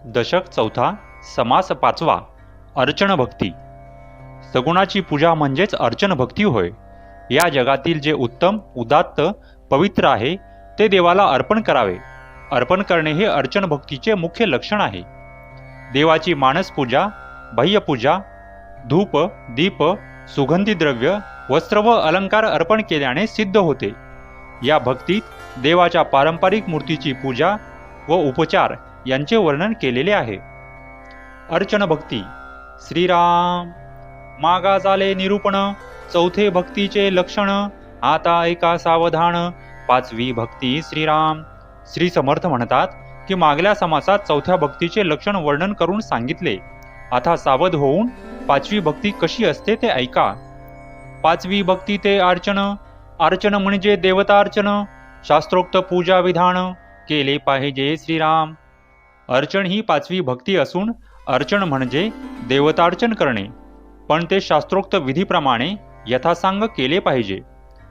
दशक चौथा, समास पाचवा, अर्चन भक्ती. सगुणाची पूजा म्हणजेच अर्चन भक्ती होय. या जगातील जे उत्तम, उदात्त, पवित्र आहे ते देवाला अर्पण करावे. अर्पण करणे हे अर्चन भक्तीचे मुख्य लक्षण आहे. देवाची मानस पूजा, बाह्यपूजा, धूप, दीप, सुगंधी द्रव्य, वस्त्र व अलंकार अर्पण केल्याने सिद्ध होते. या भक्तीत देवाच्या पारंपरिक मूर्तीची पूजा व उपचार यांचे वर्णन केलेले आहे. अर्चन भक्ती. श्रीराम मागा झाले निरूपण, चौथे भक्तीचे लक्षण, आता ऐका सावधान, पाचवी भक्ती श्रीराम. श्री समर्थ म्हणतात की मागल्या समासात चौथ्या भक्तीचे लक्षण वर्णन करून सांगितले. आता सावध होऊन पाचवी भक्ती कशी असते ते ऐका. पाचवी भक्ती ते अर्चन. अर्चन म्हणजे देवतार्चन. शास्त्रोक्त पूजा विधान केले पाहिजे श्रीराम. अर्चन ही पाचवी भक्ती असून अर्चन म्हणजे देवतार्चन करणे, पण ते शास्त्रोक्त विधीप्रमाणे यथासांग केले पाहिजे.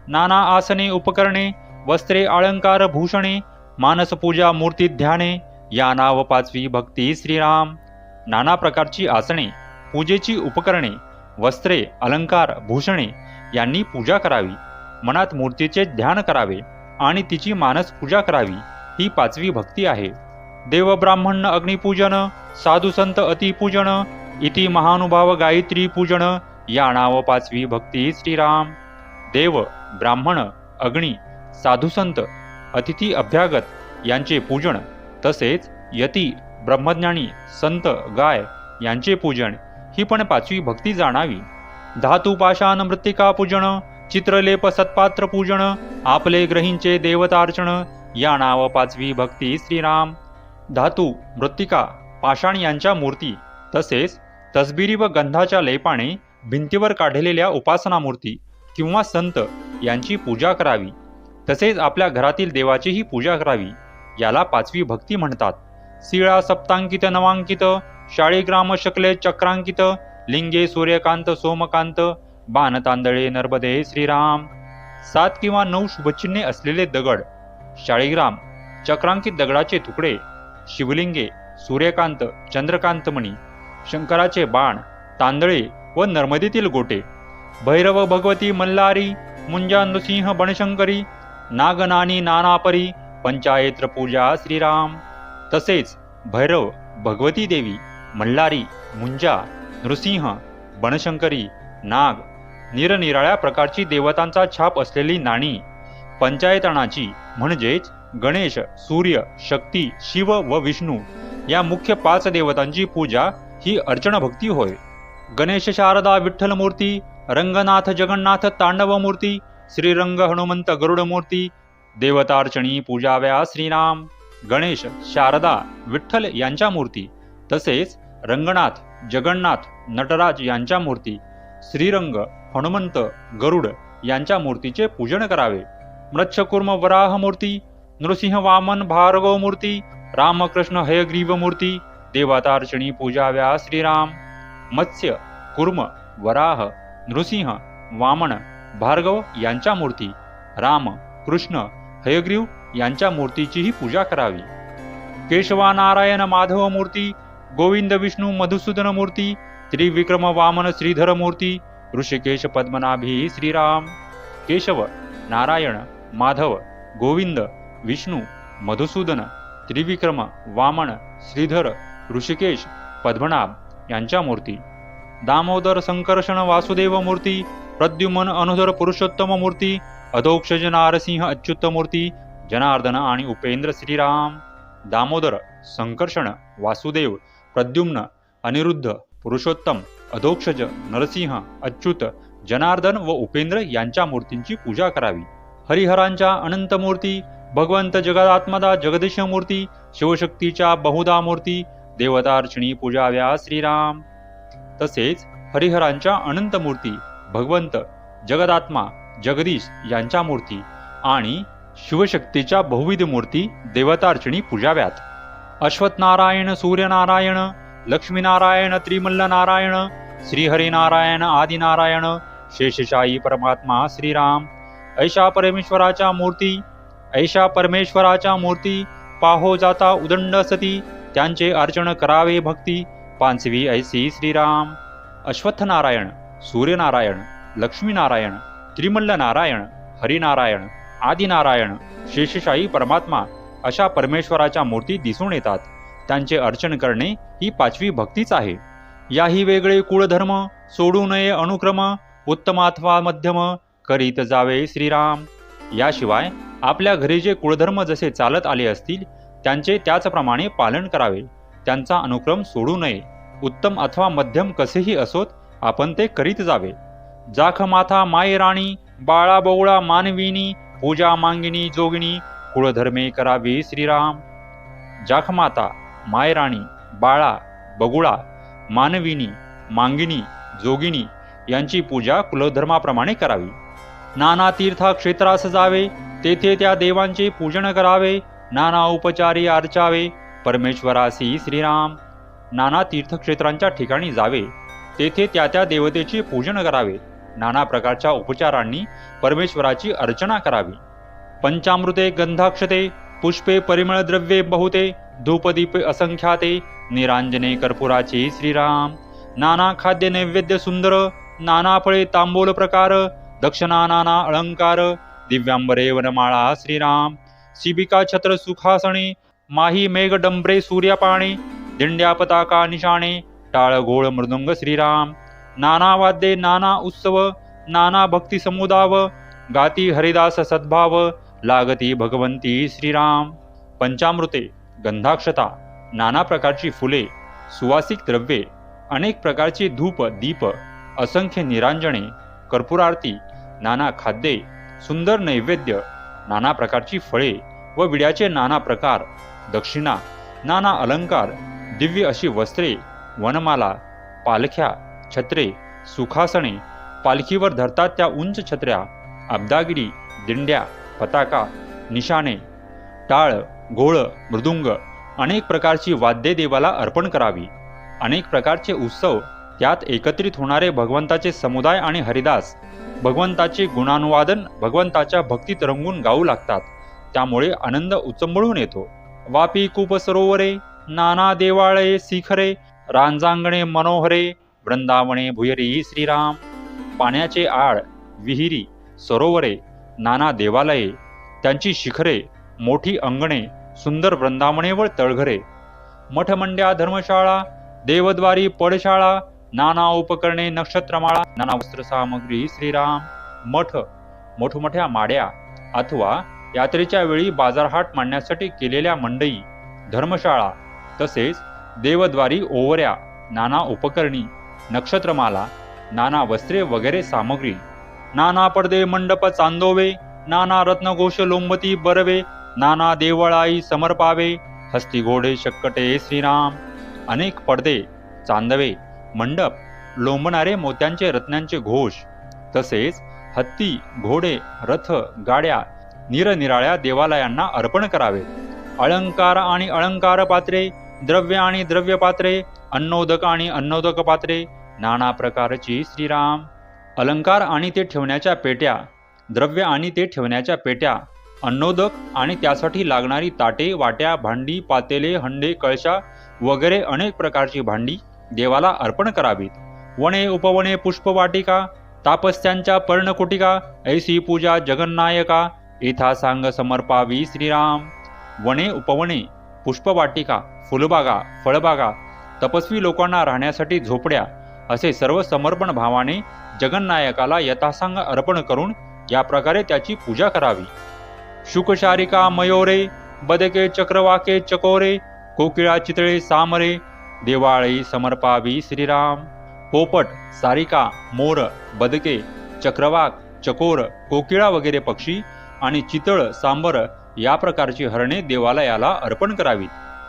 नाना आसने उपकरणे, वस्त्रे अलंकार भूषणे, मानसपूजा मूर्ती ध्याने या नाव पाचवी भक्ती श्रीराम. नाना प्रकारची आसने, पूजेची उपकरणे, वस्त्रे अलंकार भूषणे यांनी पूजा करावी. मनात मूर्तीचे ध्यान करावे आणि तिची मानस पूजा करावी. ही पाचवी भक्ती आहे. देव ब्राह्मण अग्निपूजन, साधू संत अतिपूजन, इति महानुभाव गायत्री पूजन या नाव पाचवी भक्ती श्रीराम. देव, ब्राह्मण, अग्नी, साधुसंत, अतिथी अभ्यागत यांचे पूजन, तसेच यती, ब्रह्मज्ञानी, संत, गाय यांचे पूजन ही पण पाचवी भक्ती जाणावी. धातू पाषाण मृत्तिका पूजन, चित्रलेप सत्पात्र पूजन, आपले ग्रहींचे देवतार्चन या नाव पाचवी भक्ती श्रीराम. धातू, मृत्तिका, पाषाण यांच्या मूर्ती, तसेच तसबिरी व गंधाच्या लेपाने भिंतीवर काढलेल्या उपासना मूर्ती किंवा संत यांची पूजा करावी. तसेच आपल्या घरातील देवाचीही पूजा करावी. याला पाचवी भक्ती म्हणतात. शिळा सप्तांकित नवांकित, शाळीग्राम शकले चक्रांकित, लिंगे सूर्यकांत सोमकांत, बाण तांदळे नर्मदे श्रीराम. 7 किंवा 9 शुभचिन्हे असलेले दगड, शाळीग्राम, चक्रांकित दगडाचे तुकडे, शिवलिंगे, सूर्यकांत, चंद्रकांतमणी, शंकराचे बाण, तांदळे व नर्मदेतील गोटे, भैरव भगवती मल्हारी, मुंजा नृसिंह बनशंकरी, नागनानी नानापरी, पंचायत्र पूजा श्रीराम. तसेच भैरव, भगवती देवी, मल्हारी, मुंजा, नृसिंह, बनशंकरी, नाग, निरनिराळ्या प्रकारची देवतांचा छाप असलेली नाणी, पंचायतनाची म्हणजेच गणेश, सूर्य, शक्ती, शिव व विष्णू या मुख्य 5 देवतांची पूजा ही अर्चन भक्ती होय. गणेश, शारदा, विठ्ठल मूर्ती, रंगनाथ, जगन्नाथ, तांडव मूर्ती, श्रीरंग, हनुमंत, गरुड मूर्ती देवतार्चनी पूजाव्या श्रीराम. गणेश, शारदा, विठ्ठल यांच्या मूर्ती, तसेच रंगनाथ, जगन्नाथ, नटराज यांच्या मूर्ती, श्रीरंग, हनुमंत, गरुड यांच्या मूर्तीचे पूजन करावे. मृच्छकूर्म वराह मूर्ती, नृसिंह वामन भार्गव मूर्ती, रामकृष्ण हयग्रीव मूर्ती देवतार्चनी पूजाव्या श्रीराम. मत्स्य, कूर्म, वराह, नृसिंह, वामन, भार्गव यांच्या मूर्ती, राम, कृष्ण, हयग्रीव यांच्या मूर्तीचीही पूजा करावी. केशवा, नारायण, माधव मूर्ती, गोविंद, विष्णू, मधुसूदन मूर्ती, त्रिविक्रम, वामन, श्रीधर मूर्ती, ऋषिकेश, पद्मनाभी श्रीराम. केशव, नारायण, माधव, गोविंद, विष्णू, मधुसूदन, त्रिविक्रम, वामन, श्रीधर, ऋषिकेश, पद्मनाभ यांच्या मूर्ती. दामोदर, संकर्षण, वासुदेव मूर्ती, प्रद्युम्न, अनुधर, पुरुषोत्तम मूर्ती, अधोक्षज, नारसिंह, अच्युत मूर्ती, जनार्दन आणि उपेंद्र श्रीराम. दामोदर, संकर्षण, वासुदेव, प्रद्युम्न, अनिरुद्ध, पुरुषोत्तम, अधोक्षज, नरसिंह, अच्युत, जनार्दन व उपेंद्र यांच्या मूर्तींची पूजा करावी. हरिहरांच्या अनंत मूर्ती, भगवंत जगदात्मदा जगदीश मूर्ती, शिवशक्तीच्या बहुधा मूर्ती देवतार्चनी पूजाव्या श्रीराम. तसेच हरिहरांच्या अनंत मूर्ती, भगवंत, जगदात्मा, जगदीश यांच्या मूर्ती आणि शिवशक्तीच्या बहुविध मूर्ती देवतार्चनी पूजाव्यात. अश्वत्थनारायण, सूर्यनारायण, लक्ष्मीनारायण, त्रिमल्लनारायण, श्रीहरिनारायण, आदिनारायण, शेषशाही परमात्मा श्रीराम. ऐशा परमेश्वराच्या मूर्ती, ऐशा परमेश्वराच्या मूर्ती पाहो जाता उदंड सती, त्यांचे अर्चन करावे भक्ती पांचवी ऐसी श्रीराम. अश्वत्थनारायण, सूर्यनारायण, लक्ष्मीनारायण, त्रिमल्ल नारायण, हरिनारायण, आदिनारायण, शेषशाही परमात्मा अशा परमेश्वराच्या मूर्ती दिसून येतात. त्यांचे अर्चन करणे ही पाचवी भक्तीच आहे. याही वेगळे कुळधर्म सोडू नये अनुक्रम उत्तम अथवा मध्यम करीत जावे श्रीराम. याशिवाय आपल्या घरी जे कुळधर्म जसे चालत आले असतील त्यांचे त्याचप्रमाणे पालन करावे. त्यांचा अनुक्रम सोडू नये. उत्तम अथवा मध्यम कसेही असोत आपण ते करीत जावे. जाख माथा माय राणी बाळा बवळा मानविनी पूजा मांगिनी जोगिनी कुळधर्मे करावी श्रीराम. जाखमाता, मायराणी, बाळा, बगुळा, मानविनी, मांगिनी, जोगिनी यांची पूजा कुलधर्माप्रमाणे करावी. नाना तीर्थक्षेत्रास जावे तेथे त्या देवांचे पूजन करावे. नाना उपचारी अर्चावे परमेश्वरासी श्रीराम. नाना तीर्थक्षेत्रांच्या ठिकाणी जावे तेथे त्या त्या देवतेचे पूजन करावे. नाना प्रकारच्या उपचारांनी परमेश्वराची अर्चना करावी. पंचामृते गंधाक्षते पुष्पे परिमळ द्रव्ये बहुते धूपदीपे असंख्याते निरांजने कर्पुराचे श्रीराम. नाना खाद्य नैवेद्य सुंदर नाना फळे तांबूल प्रकार दक्षिणा नाना अलंकार दिव्यांबरे वनमाळा श्रीराम. शिबिका छत्र सुखासने माही मेघडंबरे सूर्यपाणे दिंड्या पताका निशाणे टाळ गोळ मृदुंग श्रीराम. नाना वाद्ये नाना उत्सव नाना भक्ती समुदाव गाती हरिदास सद्भाव लागती भगवंती श्रीराम. पंचामृते गंधाक्षता नाना प्रकारची फुले सुवासिक द्रव्ये अनेक प्रकारचे धूप दीप असंख्य निरांजने कर्पूरारती नाना खाद्ये सुंदर नैवेद्य नाना प्रकारची फळे व विड्याचे नाना प्रकार दक्षिणा नाना अलंकार दिव्य अशी वस्त्रे वनमाला पालख्या छत्रे सुखासने पालखीवर धरतात त्या उंच छत्र्या अब्दागिरी दिंड्या पताका निशाणे टाळ घोळ मृदुंग अनेक प्रकारची वाद्ये देवाला अर्पण करावी. अनेक प्रकारचे उत्सव त्यात एकत्रित होणारे भगवंताचे समुदाय आणि हरिदास भगवंताचे गुणानुवादन भगवंताच्या भक्तीत रंगून गाऊ लागतात. त्यामुळे आनंद उचंबळून येतो. वापी कूप सरोवरे नाना देवाळये शिखरे रांजांगणे मनोहरे वृंदावने भुयरी श्रीराम. पाण्याचे आळ विहिरी सरोवरे नाना देवालये त्यांची शिखरे मोठी अंगणे सुंदर वृंदावने व तळघरे मठमंड्या धर्मशाळा देवद्वारी पडशाळा नाना उपकरणे नक्षत्रमाळा नाना वस्त्र सामग्री श्रीराम. मठ मोठमोठ्या माड्या अथवा यात्रेच्या वेळी बाजारहाट मांडण्यासाठी केलेल्या मंडई धर्मशाळा तसेच देवद्वारी ओवऱ्या नाना उपकरणी नक्षत्रमाला नाना वस्त्रे वगैरे सामग्री नाना पडदे मंडप चांदोवे नाना रत्नघोष लोंबती बरवे नाना देवळाई समर्पावे हस्ती घोडे शक्कटे श्रीराम. अनेक पडदे चांदवे मंडप लोंबणारे मोत्यांचे रत्नांचे घोष तसेच हत्ती घोडे रथ गाड्या निरनिराळ्या देवालयांना अर्पण करावे. अलंकार आणि अलंकार पात्रे द्रव्य आणि द्रव्य पात्रे अन्नोदक आणि अन्नोदक पात्रे नाना प्रकारची श्रीराम. अलंकार आणि ते ठेवण्याच्या पेट्या द्रव्य आणि ते ठेवण्याच्या पेट्या अन्नोदक आणि त्यासाठी लागणारी ताटे वाट्या भांडी पातेले हंडे कळशा वगैरे अनेक प्रकारची भांडी देवाला अर्पण करावीत. वने उपवने पुष्पवाटिका तापस्यांच्या पर्णकुटिका ऐसी पूजा जगन्नायका येथा सांग समर्पावी श्रीराम. वने उपवने पुष्पवाटिका फुलबागा फळबागा तपस्वी लोकांना राहण्यासाठी झोपड्या असे सर्व समर्पण भावाने जगन्नायकाला यथासांग अर्पण करून या प्रकारे त्याची पूजा करावी. शुकशारिका मयोरे बदके चक्रवाके चकोरे कोकिळा चितळे सामरे देवाळी समर्पावी श्रीराम. पोपट सारिका मोर बदके चक्रवाक चकोर कोकिळा वगैरे पक्षी आणि चितळ सांबर या प्रकारची हरणे देवालयाला अर्पण करावीत.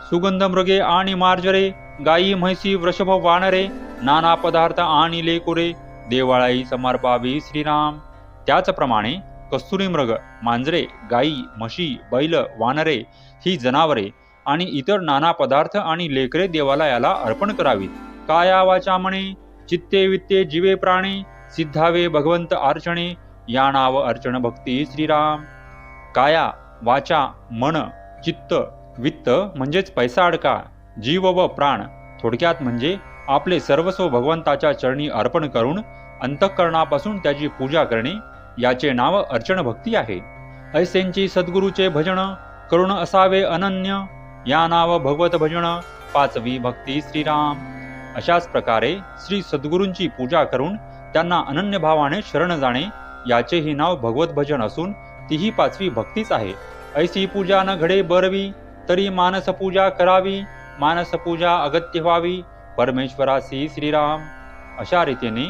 सुगंध मृगे आणि मार्जरे गायी म्हैसी वृषभ वानरे नाना पदार्थ आणि लेकुरे देवाळाई समर्पावी श्रीराम. त्याचप्रमाणे कस्तुरी मृग मांजरे गायी म्हशी बैल वानरे ही जनावरे आणि इतर नाना पदार्थ आणि लेकरे देवालयाला अर्पण करावीत. काया वाचा मणे चित्ते वित्ते जीवे प्राणे सिद्धावे भगवंत अर्चणे या नाव अर्चन भक्ती श्रीराम. काया वाचा मन चित्त वित्त म्हणजेच पैसा अडका जीव व प्राण, थोडक्यात म्हणजे आपले सर्वस्व भगवंताच्या चरणी अर्पण करून अंतःकरणापासून त्याची पूजा करणे, याचे नाव अर्चन भक्ती आहे. ऐसेंची सद्गुरूचे भजन करुण असावे अनन्य, या नाव भगवत भजन पाचवी भक्ती श्रीराम. अशाच प्रकारे श्री सद्गुरूंची पूजा करून त्यांना अनन्य भावाने शरण जाणे, याचेही नाव भगवत भजन असून तीही पाचवी भक्तीच आहे. ऐसी पूजा न घडे बरवी, तरी मानस पूजा करावी, मानस पूजा अगत्य व्हावी, परमेश्वरासी श्रीराम. अशा रीतीने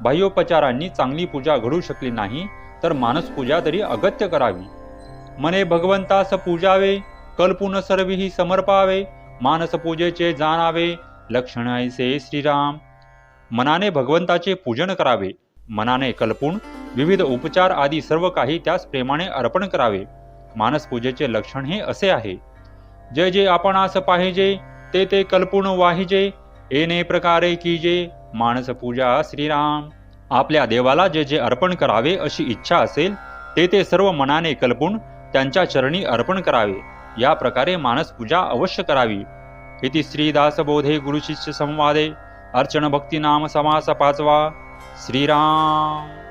बाह्योपचारांनी चांगली पूजा घडू शकली नाही तर मानस पूजा तरी अगत्य करावी. मने भगवंतास पूजावे, कल्पून सर्वही समर्पावे, मानस पूजेचे जाणावे, लक्षण ऐसे श्रीराम. मनाने भगवंताचे पूजन करावे, मनाने कल्पून विविध उपचार आदी सर्व काही त्यास प्रेमाने अर्पण करावे. मानस पूजेचे लक्षण हे असे आहे. जे जे आपणास पाहिजे ते ते कल्पून वाहिजे, येणे प्रकारे कीजे, मानस पूजा श्रीराम. आपल्या देवाला जे जे अर्पण करावे अशी इच्छा असेल ते ते सर्व मनाने कल्पून त्यांच्या चरणी अर्पण करावे. या प्रकारे मानस पूजा अवश्य करावी. इति श्रीदासबोधे गुरुशिष्य संवादे अर्चन भक्ती नाम समास 5वा. श्रीराम.